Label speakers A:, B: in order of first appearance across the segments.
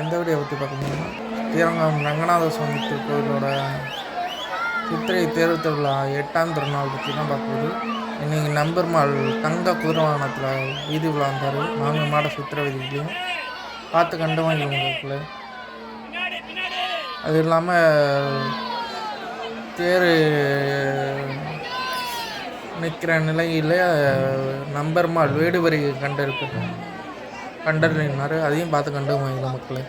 A: இந்த வீடியோ பற்றி பார்க்க முடியுமா? ஸ்ரீரங்கம் ரங்கநாத சுவாமி கோயிலோட சித்திரை தேர் திருவிழா 8ஆம் திருநாள் பற்றி தான் பார்க்குறது. இன்றைக்கி நம்பெருமாள் தங்க குதிரை வாகனத்தில் வீதி விழா வந்தார். 4 மாட சித்திரை வீதியிலையும் பார்த்து கண்டு வாங்கிடுவோம். அது இல்லாமல் தேர் நிற்கிற நிலையில் நம்பெருமாள் வேடுவரி கண்டறினார். அதையும் பார்த்து கண்டு வாங்கிடும் மக்களே.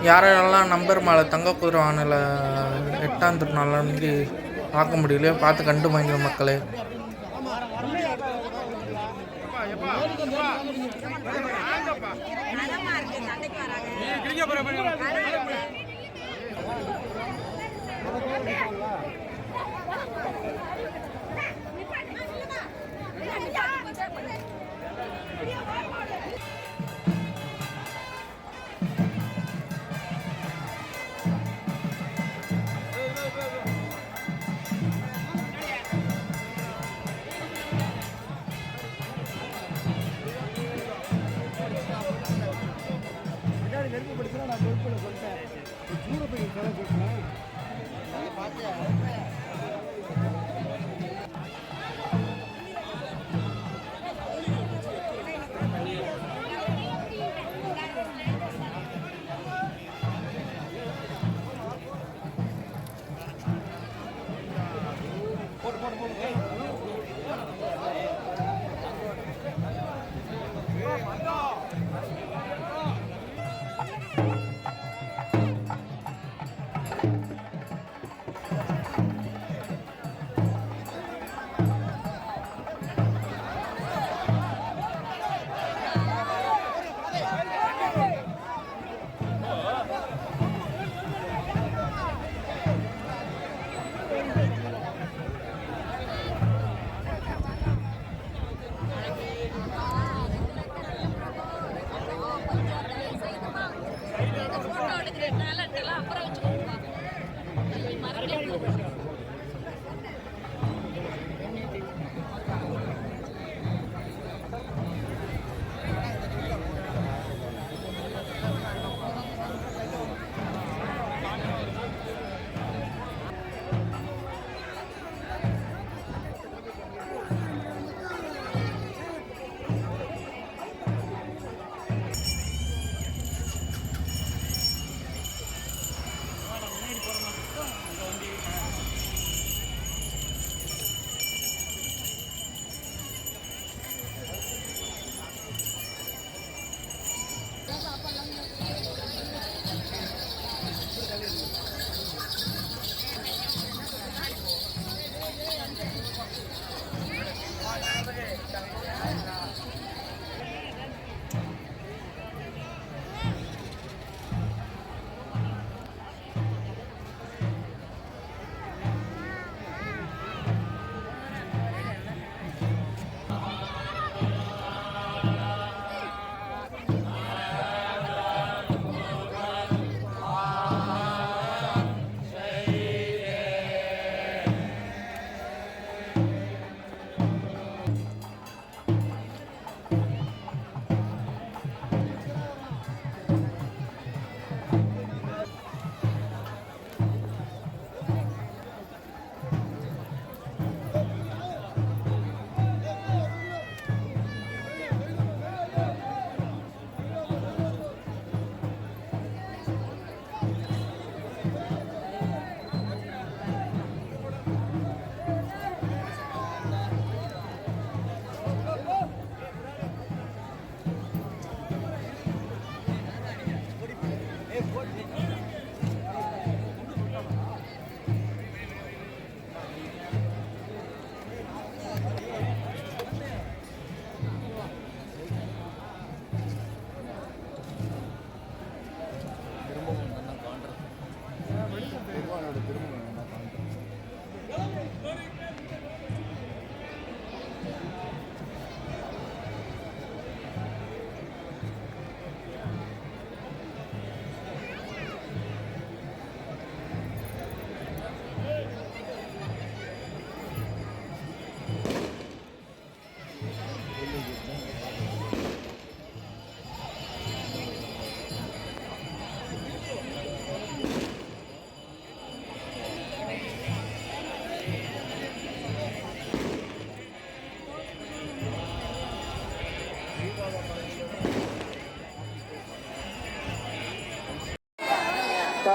A: யாரெல்லாம் நம்பெருமாளை தங்க குதிரை வாகனில் 8ஆம் திருநாள் அன்றைக்கி பார்க்க முடியலையோ பார்த்து கண்டு வாங்கிடும் மக்களே.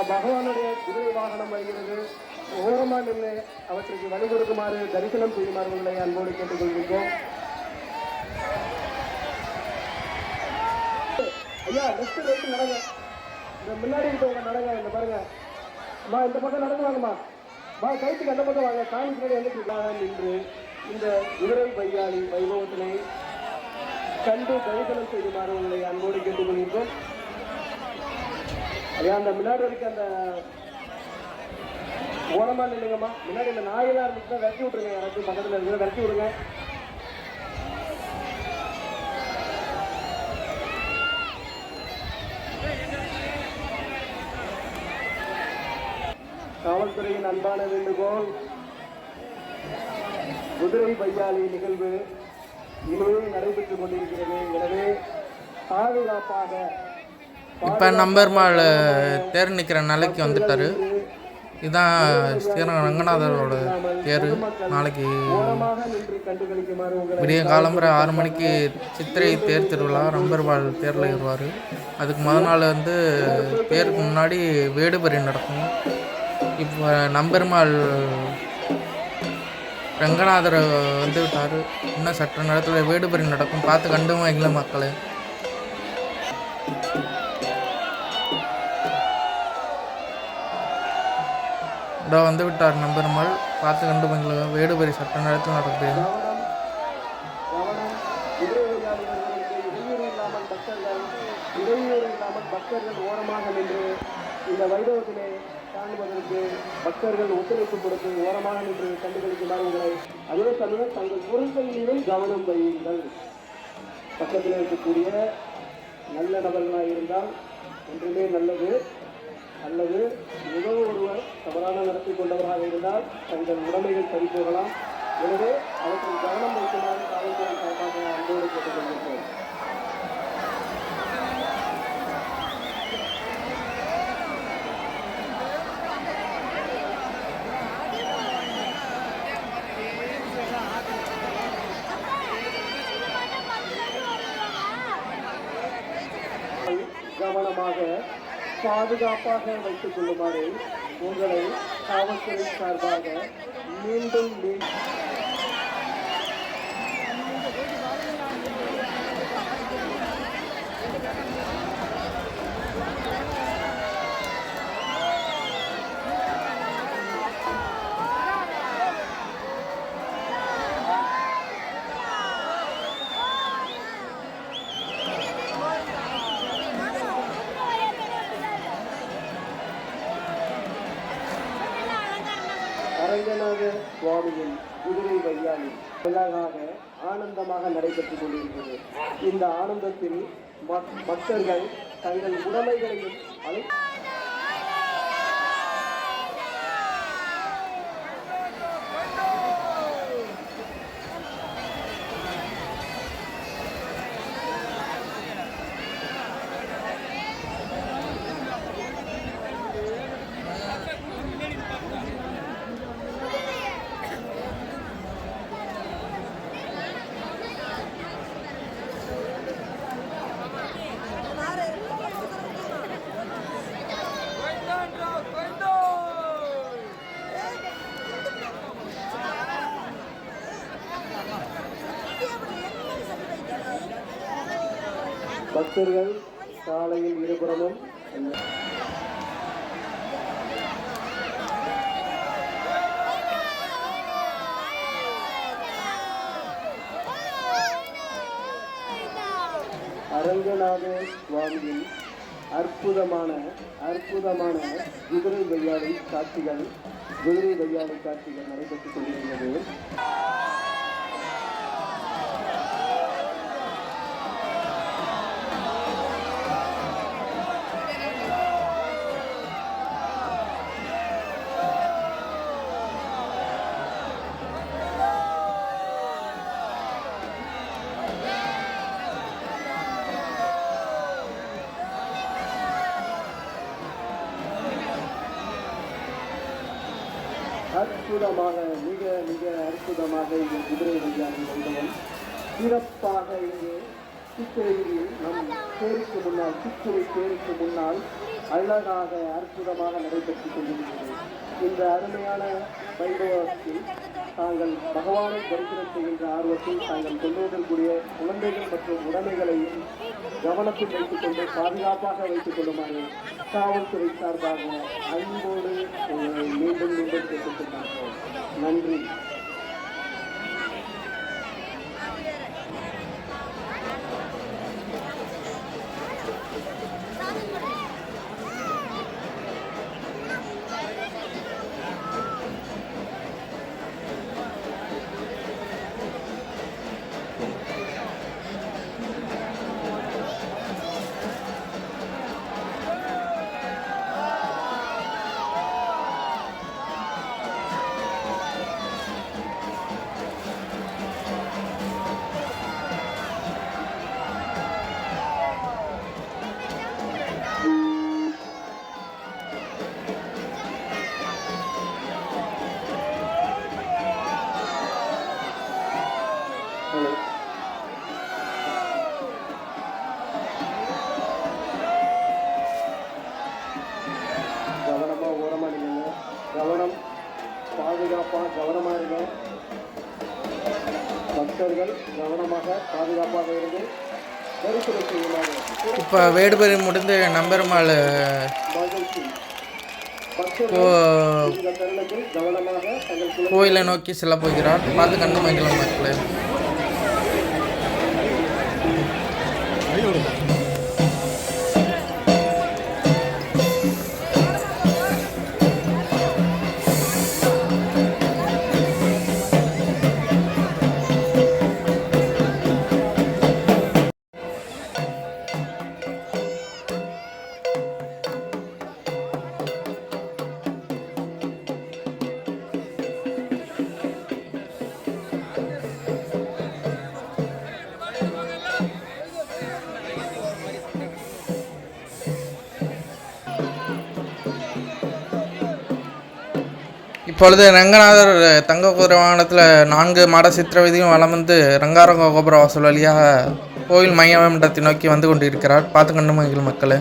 B: பகவானுடைய குதிரை வாகனம் வருகிறது. ஓரமாக நின்று அவற்றுக்கு வழி கொடுக்குமாறு தரிசனம் செய்யுமாறு உங்களை அன்போடு கேட்டுக்கொள்கின்றோம். ஐயா நெக்ஸ்ட் நடங்க, இந்த முன்னாடி இருக்கவங்க நடங்க, இந்த பாருங்க அம்மா, இந்த பக்கம் நடந்து வாங்கம்மா, கைத்துக்கு அந்த பக்கம் வாங்க. சாமி பின்னாடி வந்து நின்று இந்த குதிரை பையாளி வைபவத்தினை கண்டு தரிசனம் செய்யுமாறு உங்களை அன்போடு கேட்டுக்கொள்கின்றோம். ஐயா அந்த முன்னாடி வரைக்கும் அந்த ஓரமா நில்லுங்கம்மா. முன்னாடி இந்த நாயெல்லாம் இருந்துச்சுன்னா விரட்டி விட்டுருங்க, யாராச்சும் பக்கத்தில் இருக்கிற விரட்டி விடுங்க. காவல்துறையின் அன்பான வேண்டுகோள், குதிரை பையாளி நிகழ்வு இனிமே நடைபெற்றுக் கொண்டிருக்கிறது. எனவே பாதுகாப்பாக
A: இப்போ நம்பெருமாள் தேர் நிற்கிற நிலைக்கு வந்துட்டாரு. இதுதான் ஸ்ரீரங்கம் ரங்கநாதரோட தேர். நாளைக்கு விடிய காலம்புற 6 மணிக்கு சித்திரை தேர் திருவிழா. நம்பெருமாள் தேரில் ஏறுவார். அதுக்கு முதல் நாள் வந்து தேருக்கு முன்னாடி வேடுபறி நடக்கும். இப்போ நம்பெருமாள் ரங்கநாதர் வந்து விட்டார். இன்னும் சற்று நேரத்தில் வேடுபறி நடக்கும். பார்த்து கண்டு வாங்கல மக்களே. இதோ வந்து விட்டார் நம்பெருமாள். பார்த்து கண்டு வாங்கல. வேடுபறி சற்று நேரத்தில் நடக்குது.
B: பக்தர்கள் ஓரமாக நின்று இந்த வைபவத்திலே காணுவதற்கு பக்தர்கள் ஒத்துழைப்பு கொடுத்து ஓரமாக நின்று கண்டுகளிக்குமாறு உங்களை அதே சமயம் தங்கள் பொருட்களிலும் கவனம் வையுங்கள். பக்கத்தில் இருக்கக்கூடிய நல்ல நபர்களாக இருந்தால் ஒன்றுமே நல்லது, அல்லது ஏதோ ஒருவர் தவறான நடத்தி கொண்டவராக இருந்தால் தங்கள் உடைமைகள் சரிபோகலாம். எனவே அவற்றில் கவனம் வைக்குமாறு காவல்துறை சார்பாக அன்போடு கேட்டுக்கொள்கின்றோம். கவனமாக பாதுகாப்பாக வைத்துக் கொள்ளுமாறு உங்களை காவல்துறை சார்பாக மீண்டும் அரங்கநாத சுவாமியின் குதிரை வையாளி அழகாக ஆனந்தமாக நடைபெற்றுக் கொண்டிருக்கிறது. இந்த ஆனந்தத்தில் பக்தர்கள் தங்கள் உடைமைகளையும் பக்தர்கள் சாலையில் இருபுறமும் அரங்கநாத சுவாமியின் அற்புதமான குதிரை வையாளி காட்சிகள் நடைபெற்றுக் கொண்டிருக்கிறது. அற்புதமாக மிக மிக அற்புதமாக இந்த குதிரை வையாளி வைபவம் சிறப்பாக இங்கே சித்திரையில் நம் தேருக்கு முன்னால் அழகாக அற்புதமாக நடைபெற்றுக் கொண்டிருக்கிறது. இந்த அருமையான வைபவத்தில் தாங்கள் பகவானை தரிசனம் செய்கின்ற ஆர்வத்தில் தாங்கள் கொண்டு வந்திருக்கூடிய குழந்தைகள் மற்றும் உடைமைகளையும் கவனத்தில் வைத்துக் கொண்டு பாதுகாப்பாக வைத்துக் கொள்ளுமாறு காவல்துறை சார்பாக அன்போடு உங்களை மீண்டும் மீண்டும் கேட்டுக்கொண்டார்கள். நன்றி. கவனமா ஓரமா நில்லுங்க. கவனம், பாதுகாப்பா கவனமா இருங்க. பக்தர்கள் கவனமாக பாதுகாப்பாக இருந்து தரிசனம் செய்யுமாறு
A: இப்போ வேடுபறி முடிந்து நம்பெருமாள்
B: மகிழ்ச்சி. பக்தர்கள் இந்த தருணத்தில் கவனமாக தங்கள்
A: கோயிலை நோக்கி செல்ல போகிறார். பார்த்து கண்டு மகிழலாம் மக்களே. இப்பொழுது ரங்கநாதர் தங்க குதிரை வாகனத்தில் 4 மாட சித்திரவீதியும் வலம் வந்து ரங்காரங்க கோபுர வாசல் வழியாக கோயில் மையமண்டத்தை நோக்கி வந்து கொண்டிருக்கிறார். பார்த்து கண்டு மகிழ் மக்களே.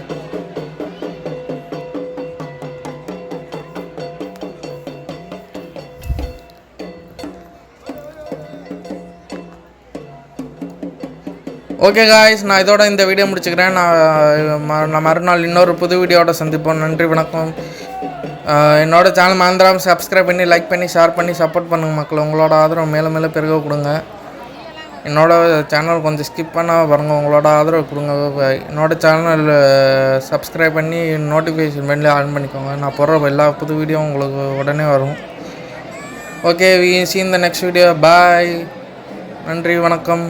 A: ஓகே காய்ஸ், நான் இதோட இந்த வீடியோ முடிச்சுக்கிறேன். நான் மறுநாள் இன்னொரு புது வீடியோட சந்திப்போம். நன்றி, வணக்கம். என்னோட சேனல் மறந்துடாமல் சப்ஸ்கிரைப் பண்ணி, லைக் பண்ணி, ஷேர் பண்ணி சப்போர்ட் பண்ணுங்கள் மக்கள். உங்களோட ஆதரவு மேலே மேலே பெருக கொடுங்க. என்னோட சேனல் கொஞ்சம் ஸ்கிப் பண்ணால் பாருங்கள். உங்களோட ஆதரவு கொடுங்க. என்னோட சேனல் சப்ஸ்கிரைப் பண்ணி நோட்டிஃபிகேஷன் பண்ணி ஆன் பண்ணிக்கோங்க. நான் போடுற எல்லா புது வீடியோ உங்களுக்கு உடனே வரும். Okay, we see in the next video. Bye. நன்றி, வணக்கம்.